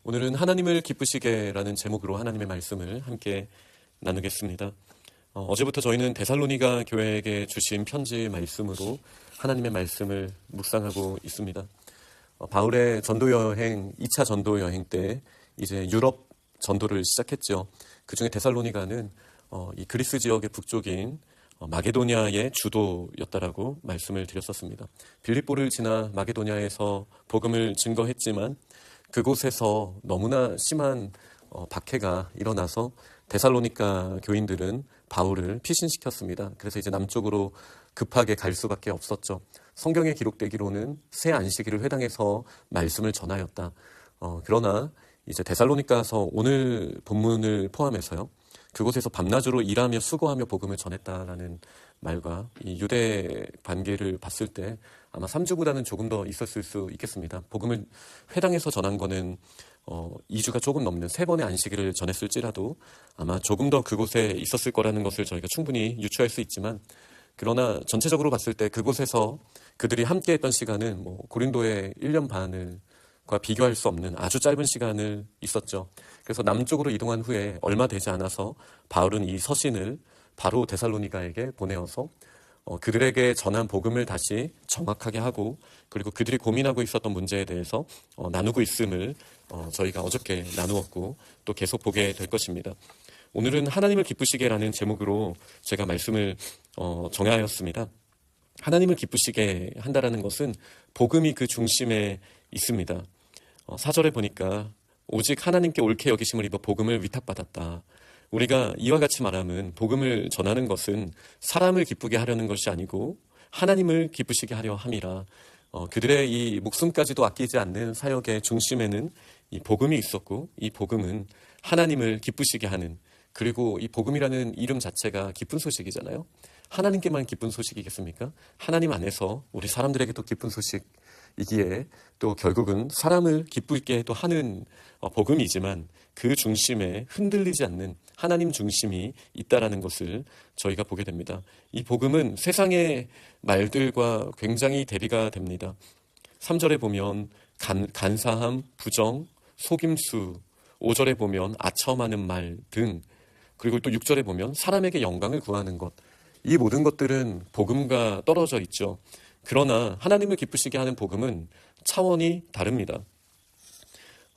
오늘은 하나님을 기쁘시게라는 제목으로 하나님의 말씀을 함께 나누겠습니다. 어제부터 저희는 데살로니가 교회에게 주신 편지 말씀으로 하나님의 말씀을 묵상하고 있습니다. 바울의 전도 여행, 2차 전도 여행 때 이제 유럽 전도를 시작했죠. 그중에 데살로니가는 이 그리스 지역의 북쪽인 마게도냐의 주도였다라고 말씀을 드렸었습니다. 빌립보를 지나 마게도냐에서 복음을 증거했지만 그곳에서 너무나 심한 박해가 일어나서 데살로니가 교인들은 바울을 피신시켰습니다. 그래서 이제 남쪽으로 급하게 갈 수밖에 없었죠. 성경에 기록되기로는 새 안식일을 회당에서 말씀을 전하였다. 그러나 이제 데살로니가서 오늘 본문을 포함해서요. 그곳에서 밤낮으로 일하며 수고하며 복음을 전했다라는 말과 이 유대 관계를 봤을 때 아마 3주보다는 조금 더 있었을 수 있겠습니다. 복음을 회당에서 전한 거는 2주가 조금 넘는 3번의 안식일을 전했을지라도 아마 조금 더 그곳에 있었을 거라는 것을 저희가 충분히 유추할 수 있지만, 그러나 전체적으로 봤을 때 그곳에서 그들이 함께 했던 시간은 고린도의 1년 반과 비교할 수 없는 아주 짧은 시간을 있었죠. 그래서 남쪽으로 이동한 후에 얼마 되지 않아서 바울은 이 서신을 바로 데살로니가에게 보내어서 그들에게 전한 복음을 다시 정확하게 하고, 그리고 그들이 고민하고 있었던 문제에 대해서 나누고 있음을 저희가 어저께 나누었고 또 계속 보게 될 것입니다. 오늘은 하나님을 기쁘시게라는 제목으로 제가 말씀을 정하였습니다. 하나님을 기쁘시게 한다라는 것은 복음이 그 중심에 있습니다. 4절에 보니까 오직 하나님께 옳게 여기심을 입어 복음을 위탁받았다. 우리가 이와 같이 말하면 복음을 전하는 것은 사람을 기쁘게 하려는 것이 아니고 하나님을 기쁘시게 하려 함이라. 그들의 이 목숨까지도 아끼지 않는 사역의 중심에는 이 복음이 있었고, 이 복음은 하나님을 기쁘시게 하는, 그리고 이 복음이라는 이름 자체가 기쁜 소식이잖아요. 하나님께만 기쁜 소식이겠습니까? 하나님 안에서 우리 사람들에게도 기쁜 소식이기에 또 결국은 사람을 기쁘게 또 하는 복음이지만 그 중심에 흔들리지 않는 하나님 중심이 있다라는 것을 저희가 보게 됩니다. 이 복음은 세상의 말들과 굉장히 대비가 됩니다. 3절에 보면 간사함, 부정, 속임수, 5절에 보면 아첨하는 말 등, 그리고 또 6절에 보면 사람에게 영광을 구하는 것, 이 모든 것들은 복음과 떨어져 있죠. 그러나 하나님을 기쁘시게 하는 복음은 차원이 다릅니다.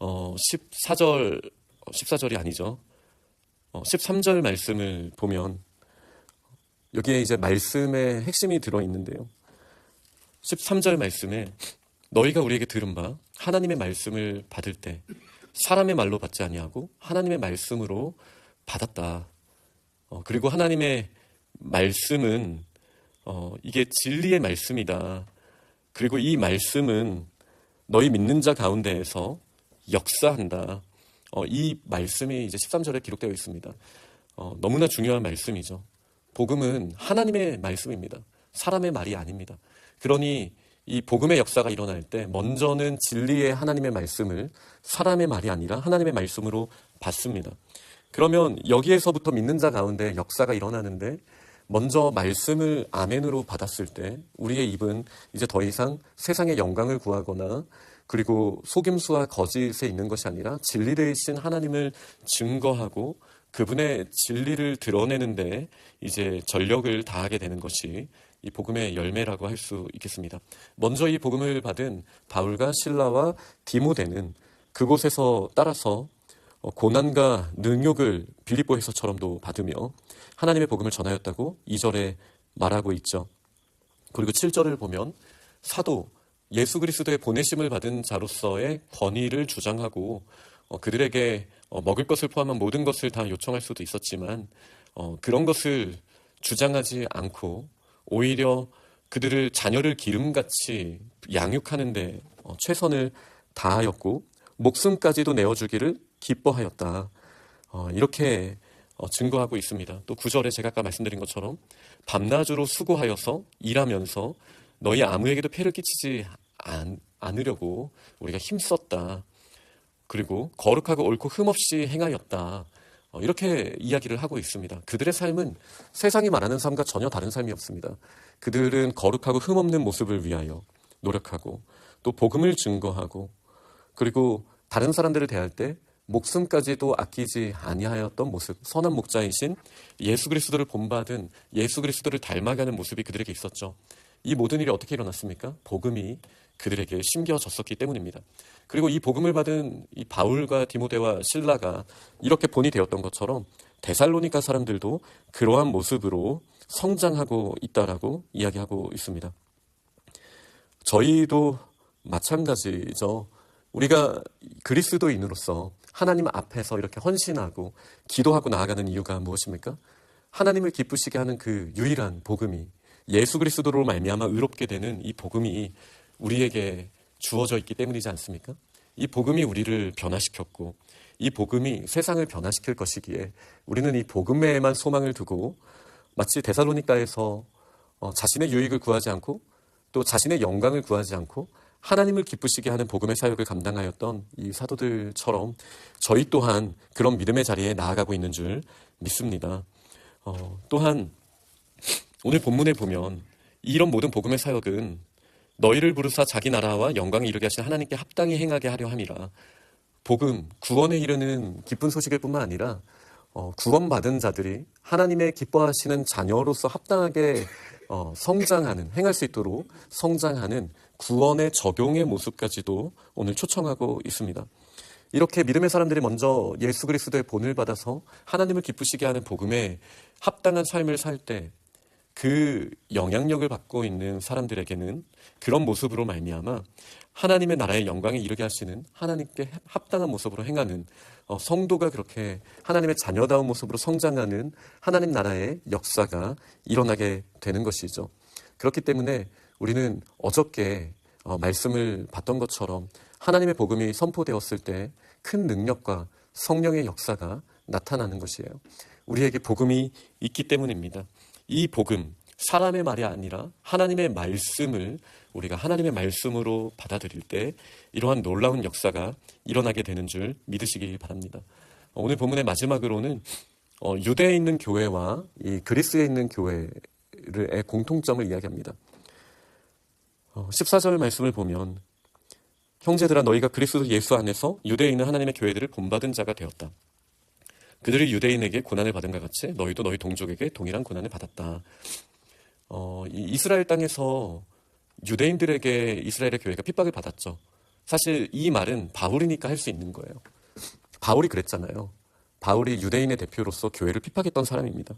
14절이 아니죠. 13절 말씀을 보면 여기에 이제 말씀의 핵심이 들어있는데요. 13절 말씀에 너희가 우리에게 들은 바 하나님의 말씀을 받을 때 사람의 말로 받지 아니하고 하나님의 말씀으로 받았다. 그리고 하나님의 말씀은 이게 진리의 말씀이다. 그리고 이 말씀은 너희 믿는 자 가운데에서 역사한다. 이 말씀이 이제 13절에 기록되어 있습니다. 너무나 중요한 말씀이죠. 복음은 하나님의 말씀입니다. 사람의 말이 아닙니다. 그러니 이 복음의 역사가 일어날 때 먼저는 진리의 하나님의 말씀을 사람의 말이 아니라 하나님의 말씀으로 받습니다. 그러면 여기에서부터 믿는 자 가운데 역사가 일어나는데, 먼저 말씀을 아멘으로 받았을 때 우리의 입은 이제 더 이상 세상의 영광을 구하거나 그리고 속임수와 거짓에 있는 것이 아니라 진리 되신 하나님을 증거하고 그분의 진리를 드러내는데 이제 전력을 다하게 되는 것이 이 복음의 열매라고 할 수 있겠습니다. 먼저 이 복음을 받은 바울과 실라와 디모데는 그곳에서 따라서 고난과 능욕을 빌립보에서처럼도 받으며 하나님의 복음을 전하였다고 2절에 말하고 있죠. 그리고 7절을 보면 사도 예수 그리스도의 보내심을 받은 자로서의 권위를 주장하고 그들에게 먹을 것을 포함한 모든 것을 다 요청할 수도 있었지만 그런 것을 주장하지 않고 오히려 그들을 자녀를 기름같이 양육하는 데 최선을 다하였고 목숨까지도 내어주기를 기뻐하였다. 이렇게 증거하고 있습니다. 또 9절에 제가 아까 말씀드린 것처럼 밤낮으로 수고하여서 일하면서 너희 아무에게도 폐를 끼치지 않으려고 우리가 힘썼다. 그리고 거룩하고 옳고 흠없이 행하였다. 이렇게 이야기를 하고 있습니다. 그들의 삶은 세상이 말하는 삶과 전혀 다른 삶이었습니다. 그들은 거룩하고 흠없는 모습을 위하여 노력하고 또 복음을 증거하고 그리고 다른 사람들을 대할 때 목숨까지도 아끼지 아니하였던 모습, 선한 목자이신 예수 그리스도를 본받은 예수 그리스도를 닮아가는 모습이 그들에게 있었죠. 이 모든 일이 어떻게 일어났습니까? 복음이 그들에게 심겨졌었기 때문입니다. 그리고 이 복음을 받은 이 바울과 디모데와 실라가 이렇게 본이 되었던 것처럼 데살로니가 사람들도 그러한 모습으로 성장하고 있다라고 이야기하고 있습니다. 저희도 마찬가지죠. 우리가 그리스도인으로서 하나님 앞에서 이렇게 헌신하고 기도하고 나아가는 이유가 무엇입니까? 하나님을 기쁘시게 하는 그 유일한 복음이 예수 그리스도로 말미암아 의롭게 되는 이 복음이 우리에게 주어져 있기 때문이지 않습니까? 이 복음이 우리를 변화시켰고 이 복음이 세상을 변화시킬 것이기에 우리는 이 복음에만 소망을 두고 마치 데살로니가에서 자신의 유익을 구하지 않고 또 자신의 영광을 구하지 않고 하나님을 기쁘시게 하는 복음의 사역을 감당하였던 이 사도들처럼 저희 또한 그런 믿음의 자리에 나아가고 있는 줄 믿습니다. 또한 오늘 본문에 보면 이런 모든 복음의 사역은 너희를 부르사 자기 나라와 영광에 이르게 하신 하나님께 합당히 행하게 하려 함이라. 복음, 구원에 이르는 기쁜 소식일 뿐만 아니라 구원받은 자들이 하나님의 기뻐하시는 자녀로서 합당하게 성장하는, 행할 수 있도록 성장하는 구원의 적용의 모습까지도 오늘 초청하고 있습니다. 이렇게 믿음의 사람들이 먼저 예수 그리스도의 본을 받아서 하나님을 기쁘시게 하는 복음에 합당한 삶을 살 때 그 영향력을 받고 있는 사람들에게는 그런 모습으로 말미암아 하나님의 나라의 영광에 이르게 하시는 하나님께 합당한 모습으로 행하는 성도가 그렇게 하나님의 자녀다운 모습으로 성장하는 하나님 나라의 역사가 일어나게 되는 것이죠. 그렇기 때문에 우리는 어저께 말씀을 봤던 것처럼 하나님의 복음이 선포되었을 때 큰 능력과 성령의 역사가 나타나는 것이에요. 우리에게 복음이 있기 때문입니다. 이 복음, 사람의 말이 아니라 하나님의 말씀을 우리가 하나님의 말씀으로 받아들일 때 이러한 놀라운 역사가 일어나게 되는 줄 믿으시기 바랍니다. 오늘 본문의 마지막으로는 유대에 있는 교회와 이 그리스에 있는 교회의 공통점을 이야기합니다. 14절 말씀을 보면 형제들아 너희가 그리스도 예수 안에서 유대에 있는 하나님의 교회들을 본받은 자가 되었다. 그들이 유대인에게 고난을 받은 것 같이 너희도 너희 동족에게 동일한 고난을 받았다. 이 이스라엘 땅에서 유대인들에게 이스라엘의 교회가 핍박을 받았죠. 사실 이 말은 바울이니까 할 수 있는 거예요. 바울이 그랬잖아요. 바울이 유대인의 대표로서 교회를 핍박했던 사람입니다.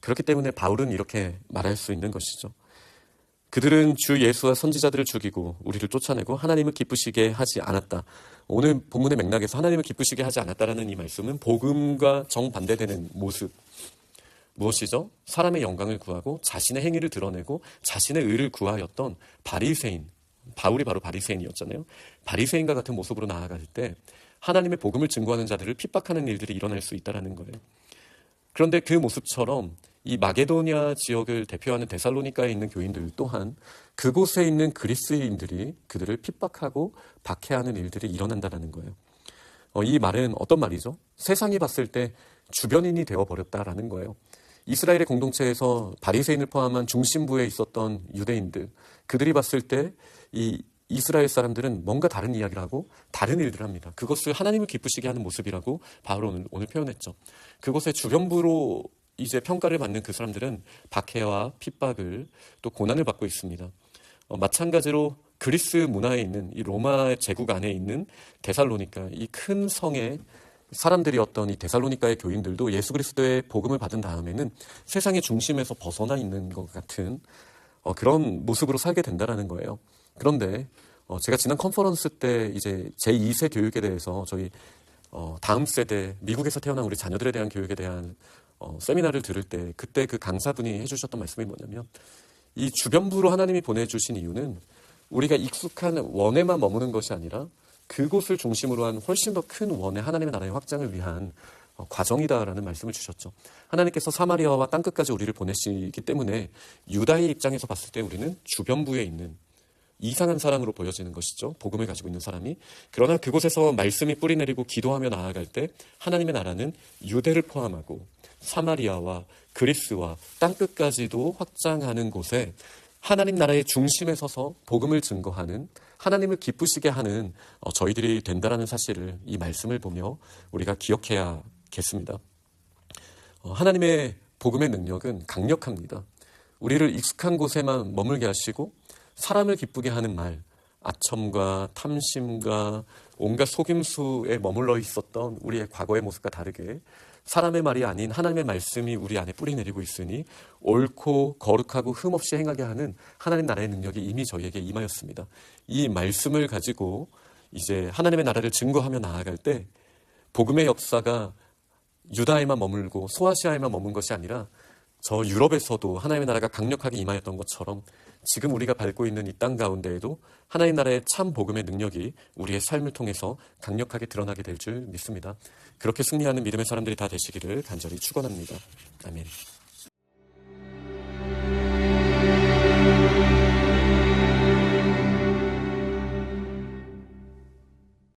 그렇기 때문에 바울은 이렇게 말할 수 있는 것이죠. 그들은 주 예수와 선지자들을 죽이고 우리를 쫓아내고 하나님을 기쁘시게 하지 않았다. 오늘 본문의 맥락에서 하나님을 기쁘시게 하지 않았다라는 이 말씀은 복음과 정반대되는 모습. 무엇이죠? 사람의 영광을 구하고 자신의 행위를 드러내고 자신의 의를 구하였던 바리새인, 바울이 바로 바리새인이었잖아요. 바리새인과 같은 모습으로 나아갈 때 하나님의 복음을 증거하는 자들을 핍박하는 일들이 일어날 수 있다는 거예요. 그런데 그 모습처럼 이 마게도니아 지역을 대표하는 데살로니가에 있는 교인들 또한 그곳에 있는 그리스인들이 그들을 핍박하고 박해하는 일들이 일어난다는 거예요. 이 말은 어떤 말이죠? 세상이 봤을 때 주변인이 되어버렸다라는 거예요. 이스라엘의 공동체에서 바리새인을 포함한 중심부에 있었던 유대인들, 그들이 봤을 때 이 이스라엘 사람들은 뭔가 다른 이야기를 하고 다른 일들을 합니다. 그것을 하나님을 기쁘시게 하는 모습이라고 바울은 오늘 표현했죠. 그곳의 주변부로 이제 평가를 받는 그 사람들은 박해와 핍박을 또 고난을 받고 있습니다. 마찬가지로 그리스 문화에 있는 이 로마 제국 안에 있는 데살로니가, 이 큰 성의 사람들이었던 이 데살로니가의 교인들도 예수 그리스도의 복음을 받은 다음에는 세상의 중심에서 벗어나 있는 것 같은 그런 모습으로 살게 된다는 거예요. 그런데 제가 지난 컨퍼런스 때 이제 제2세 교육에 대해서 저희 다음 세대 미국에서 태어난 우리 자녀들에 대한 교육에 대한 세미나를 들을 때 그때 그 강사분이 해주셨던 말씀이 뭐냐면 이 주변부로 하나님이 보내주신 이유는 우리가 익숙한 원에만 머무는 것이 아니라 그곳을 중심으로 한 훨씬 더 큰 원의 하나님의 나라의 확장을 위한 과정이다라는 말씀을 주셨죠. 하나님께서 사마리아와 땅끝까지 우리를 보내시기 때문에 유다의 입장에서 봤을 때 우리는 주변부에 있는 이상한 사람으로 보여지는 것이죠. 복음을 가지고 있는 사람이. 그러나 그곳에서 말씀이 뿌리내리고 기도하며 나아갈 때 하나님의 나라는 유대를 포함하고 사마리아와 그리스와 땅끝까지도 확장하는 곳에 하나님 나라의 중심에 서서 복음을 증거하는, 하나님을 기쁘시게 하는 저희들이 된다라는 사실을 이 말씀을 보며 우리가 기억해야겠습니다. 하나님의 복음의 능력은 강력합니다. 우리를 익숙한 곳에만 머물게 하시고 사람을 기쁘게 하는 말, 아첨과 탐심과 온갖 속임수에 머물러 있었던 우리의 과거의 모습과 다르게 사람의 말이 아닌 하나님의 말씀이 우리 안에 뿌리 내리고 있으니 옳고 거룩하고 흠없이 행하게 하는 하나님 나라의 능력이 이미 저희에게 임하였습니다. 이 말씀을 가지고 이제 하나님의 나라를 증거하며 나아갈 때 복음의 역사가 유다에만 머물고 소아시아에만 머문 것이 아니라 저 유럽에서도 하나님의 나라가 강력하게 임하였던 것처럼 지금 우리가 밟고 있는 이 땅 가운데에도 하나님 나라의 참 복음의 능력이 우리의 삶을 통해서 강력하게 드러나게 될 줄 믿습니다. 그렇게 승리하는 믿음의 사람들이 다 되시기를 간절히 축원합니다. 아멘.